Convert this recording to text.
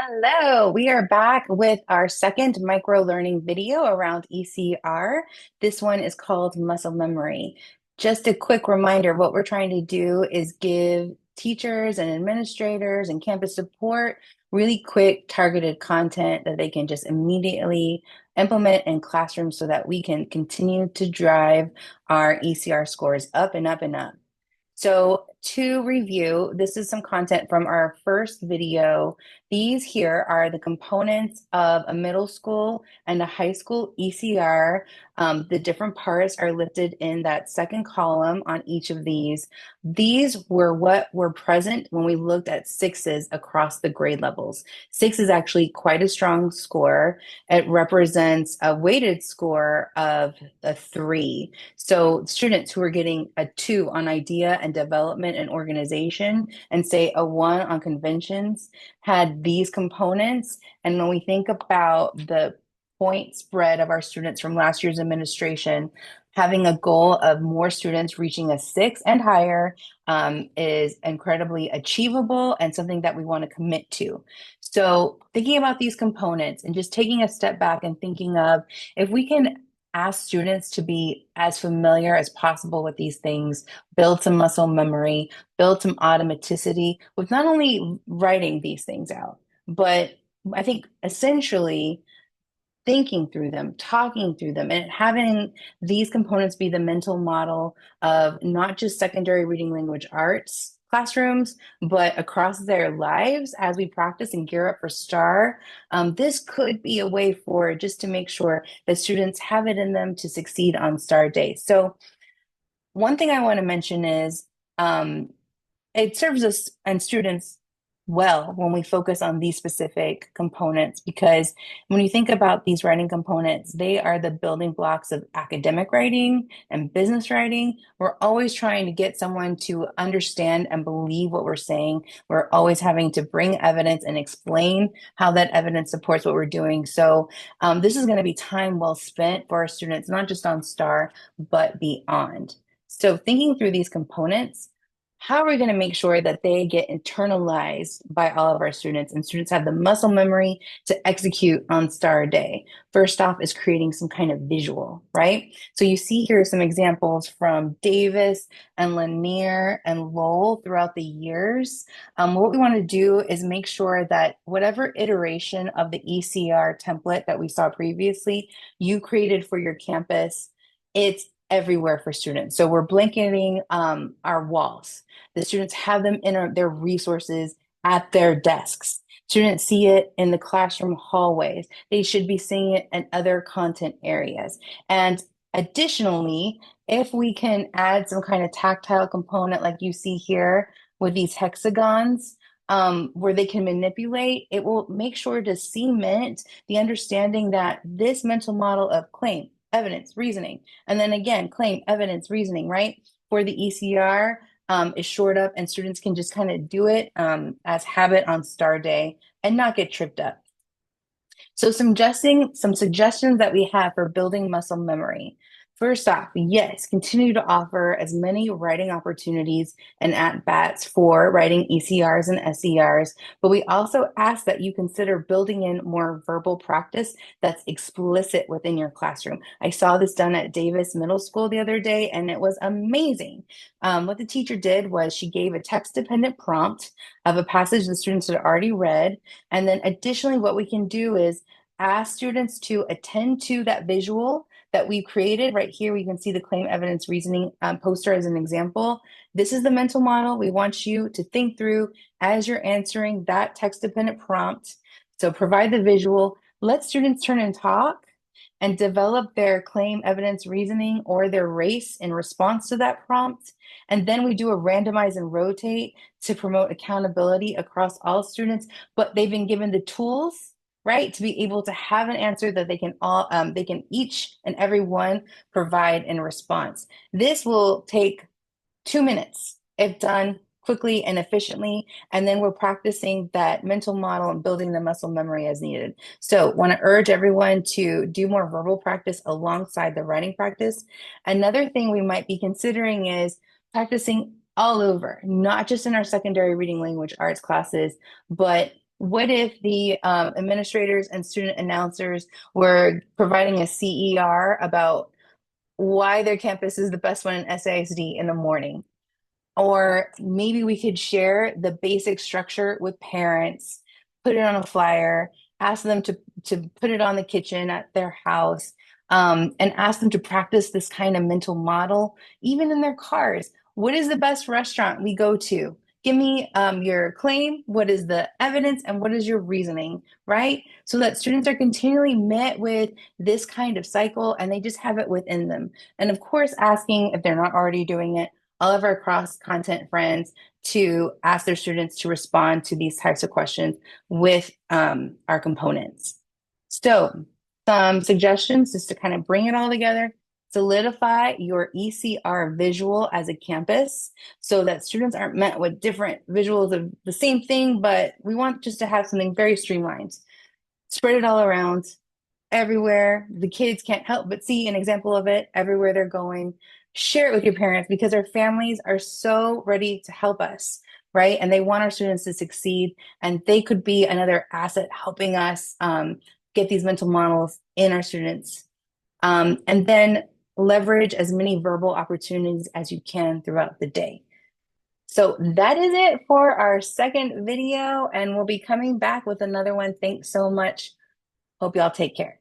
Hello, we are back with our second micro learning video around ECR. This one is called muscle memory. Just a quick reminder, what we're trying to do is give teachers and administrators and campus support really quick targeted content that they can just immediately implement in classrooms so that we can continue to drive our ECR scores up and up and up. So to review, this is some content from our first video. These here are the components of a middle school and a high school ECR. The different parts are listed in that second column on each of these. These were what were present when we looked at sixes across the grade levels. Six is actually quite a strong score. It represents a weighted score of a 3. So students who are getting a 2 on idea and development and organization and say a 1 on conventions had these components. And when we think about the point spread of our students from last year's administration, having a goal of more students reaching a 6 and higher is incredibly achievable and something that we want to commit to. So thinking about these components and just taking a step back and thinking of if we can ask students to be as familiar as possible with these things, build some muscle memory, build some automaticity with not only writing these things out, but I think essentially thinking through them, talking through them, and having these components be the mental model of not just secondary reading language arts classrooms, but across their lives as we practice and gear up for STAR. This could be a way forward just to make sure that students have it in them to succeed on STAR Day. So one thing I want to mention is it serves us and students well when we focus on these specific components, because when you think about these writing components, they are the building blocks of academic writing and business writing. We're always trying to get someone to understand and believe what we're saying. We're always having to bring evidence and explain how that evidence supports what we're doing. So this is going to be time well spent for our students, not just on STAR, but beyond. So thinking through these components, how are we going to make sure that they get internalized by all of our students and students have the muscle memory to execute on STAR Day? First off is creating some kind of visual, right? So you see here some examples from Davis and Lanier and Lowell throughout the years. What we want to do is make sure that whatever iteration of the ECR template that we saw previously, you created for your campus, it's everywhere for students. So we're blanketing our walls. The students have them in their resources at their desks. Students see it in the classroom hallways. They should be seeing it in other content areas. And additionally, if we can add some kind of tactile component like you see here with these hexagons, where they can manipulate, it will make sure to cement the understanding that this mental model of claim, evidence, reasoning, and then again, claim, evidence, reasoning, right? For the ECR is shored up and students can just kind of do it as habit on STAR Day and not get tripped up. So some suggestions that we have for building muscle memory. First off, yes, continue to offer as many writing opportunities and at-bats for writing ECRs and SERs, but we also ask that you consider building in more verbal practice that's explicit within your classroom. I saw this done at Davis Middle School the other day, and it was amazing. What the teacher did was she gave a text-dependent prompt of a passage the students had already read, and then additionally, what we can do is ask students to attend to that visual that we've created. Right here, we can see the claim evidence reasoning poster as an example. This is the mental model we want you to think through as you're answering that text-dependent prompt. So provide the visual, let students turn and talk and develop their claim evidence reasoning or their race in response to that prompt. And then we do a randomize and rotate to promote accountability across all students, but they've been given the tools, right, to be able to have an answer that they can each and every one provide in response. This will take 2 minutes if done quickly and efficiently, and then we're practicing that mental model and building the muscle memory as needed. So want to urge everyone to do more verbal practice alongside the writing practice. Another thing we might be considering is practicing all over, not just in our secondary reading language arts classes, but What if the administrators and student announcers were providing a CER about why their campus is the best one in SASD in the morning? Or maybe we could share the basic structure with parents, put it on a flyer, ask them to put it on the kitchen at their house, and ask them to practice this kind of mental model, even in their cars. What is the best restaurant we go to? Give me your claim, what is the evidence, and what is your reasoning, right? So that students are continually met with this kind of cycle and they just have it within them. And of course, asking if they're not already doing it all of our cross content friends to ask their students to respond to these types of questions with our components. So some suggestions just to kind of bring it all together. Solidify your ECR visual as a campus so that students aren't met with different visuals of the same thing, but we want just to have something very streamlined. Spread it all around everywhere. The kids can't help but see an example of it everywhere they're going. Share it with your parents because our families are so ready to help us, right? And they want our students to succeed, and they could be another asset helping us get these mental models in our students. And then leverage as many verbal opportunities as you can throughout the day. So that is it for our second video, and we'll be coming back with another one. Thanks so much. Hope y'all take care.